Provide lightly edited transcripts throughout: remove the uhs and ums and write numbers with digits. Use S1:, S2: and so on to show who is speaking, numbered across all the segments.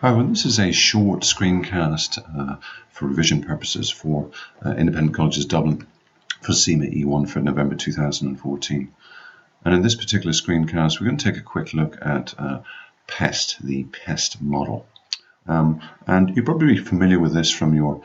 S1: Hi, well, this is a short screencast for revision purposes for Independent Colleges Dublin for CIMA E1 for November 2014. And in this particular screencast, we're going to take a quick look at PEST, the PEST model. And you'll probably be familiar with this from your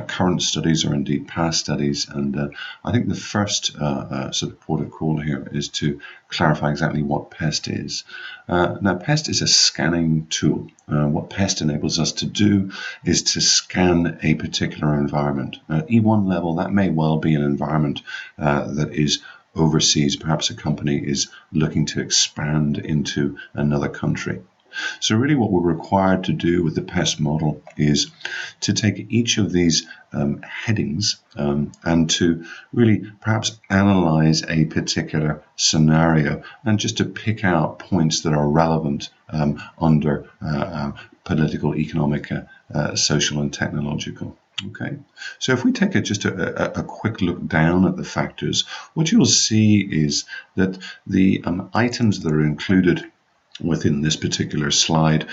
S1: current studies or indeed past studies. And I think the first sort of port of call here is to clarify exactly what PEST is. Now, PEST is a scanning tool. What PEST enables us to do is to scan a particular environment. At E1 level, that may well be an environment that is overseas. Perhaps a company is looking to expand into another country. So really what we're required to do with the PEST model is to take each of these headings and to really perhaps analyze a particular scenario and just to pick out points that are relevant under political, economic, social and technological. Okay, so if we take just a quick look down at the factors, what you'll see is that the items that are included within this particular slide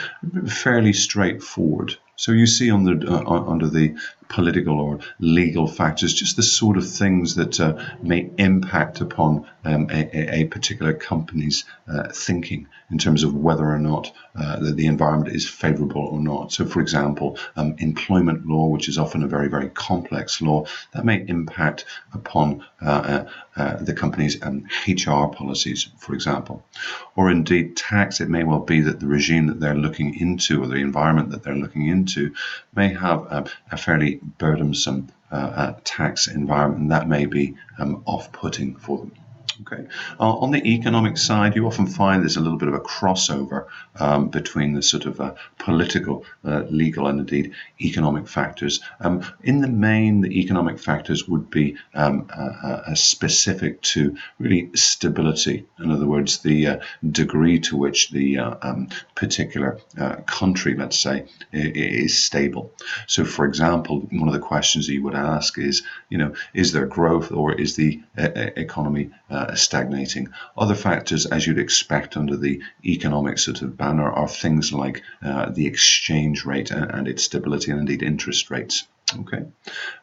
S1: fairly straightforward. So you see on the under the political or legal factors just the sort of things that may impact upon a particular company's thinking in terms of whether or not the environment is favorable or not. So for example, employment law, which is often a very, very complex law, that may impact upon the company's HR policies, for example. Or indeed tax, it may well be that the regime that they're looking into or the environment that they're looking into may have a fairly burdensome tax environment, and that may be off-putting for them. Okay. On the economic side, you often find there's a little bit of a crossover between the sort of political, legal, and indeed economic factors. In the main, the economic factors would be specific to really stability. In other words, the degree to which the particular country, let's say, is stable. So, for example, one of the questions that you would ask is, is there growth or is the economy stagnating? Other factors, as you'd expect under the economic sort of banner, are things like the exchange rate and its stability, and indeed interest rates. Okay.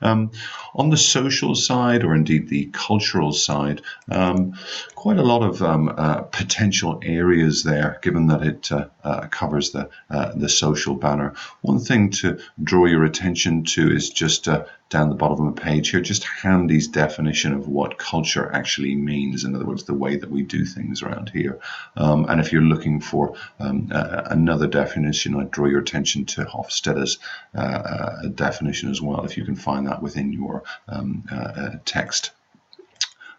S1: On the social side, or indeed the cultural side, quite a lot of potential areas there, given that it covers the social banner. One thing to draw your attention to is just down the bottom of the page here, just Handy's definition of what culture actually means. In other words, the way that we do things around here. And if you're looking for another definition, I'd draw your attention to Hofstede's definition as well, if you can find that within your text.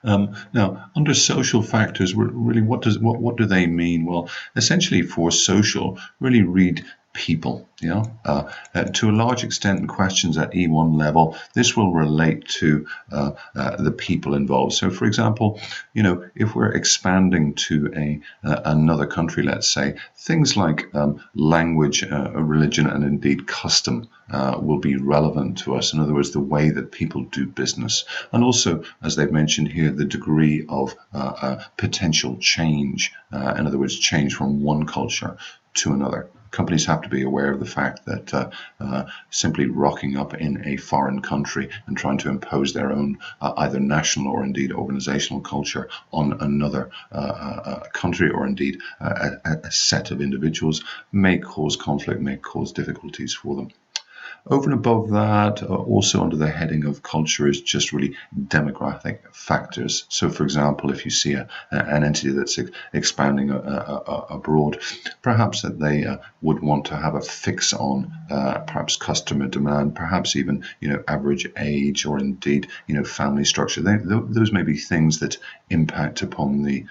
S1: Now, under social factors, really, what do they mean? Well, essentially, for social, really read people. To a large extent in questions at E1 level, this will relate to the people involved. So, for example, if we're expanding to another country, let's say, things like language, religion, and indeed custom will be relevant to us. In other words, the way that people do business, and also, as they've mentioned here, the degree of potential change. In other words, change from one culture to another. Companies have to be aware of the fact that simply rocking up in a foreign country and trying to impose their own either national or indeed organizational culture on another country or indeed a set of individuals may cause conflict, may cause difficulties for them. Over and above that, also under the heading of culture, is just really demographic factors. So, for example, if you see an entity that's expanding abroad, perhaps that they would want to have a fix on perhaps customer demand, perhaps even average age, or indeed family structure. Those may be things that impact upon the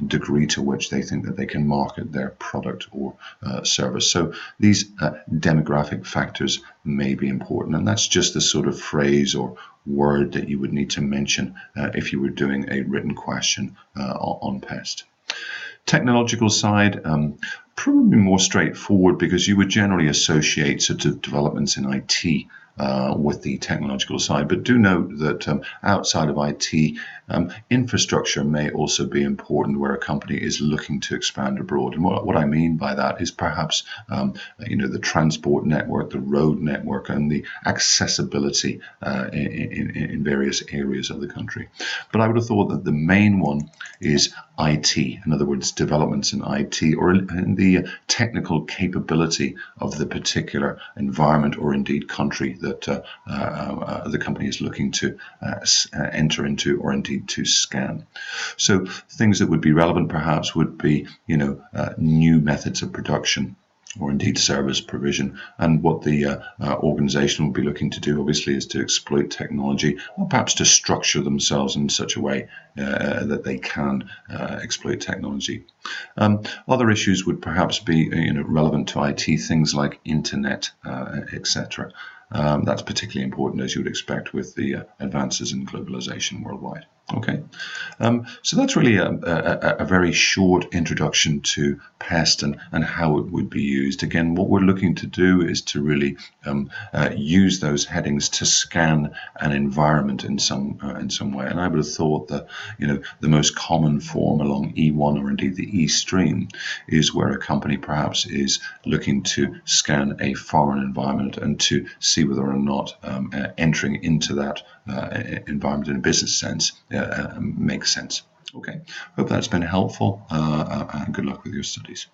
S1: degree to which they think that they can market their product or service. So these demographic factors may be important, and that's just the sort of phrase or word that you would need to mention if you were doing a written question on PEST. Technological side, probably more straightforward, because you would generally associate sort of developments in IT with the technological side. But do note that outside of IT, infrastructure may also be important where a company is looking to expand abroad. And what I mean by that is perhaps the transport network, the road network, and the accessibility in various areas of the country. But I would have thought that the main one is IT, in other words, developments in IT or in the technical capability of the particular environment or indeed country that the company is looking to enter into or indeed to scan. So things that would be relevant perhaps would be, new methods of production or indeed service provision. And what the organization will be looking to do, obviously, is to exploit technology or perhaps to structure themselves in such a way that they can exploit technology. Other issues would perhaps be relevant to IT, things like internet, etc. That's particularly important, as you would expect, with the advances in globalization worldwide. Okay, so that's really a very short introduction to PEST and how it would be used. Again, what we're looking to do is to really use those headings to scan an environment in some way. And I would have thought that the most common form along E1 or indeed the E stream is where a company perhaps is looking to scan a foreign environment and to see whether or not entering into that environment in a business sense makes sense. Okay, hope that's been helpful, and good luck with your studies.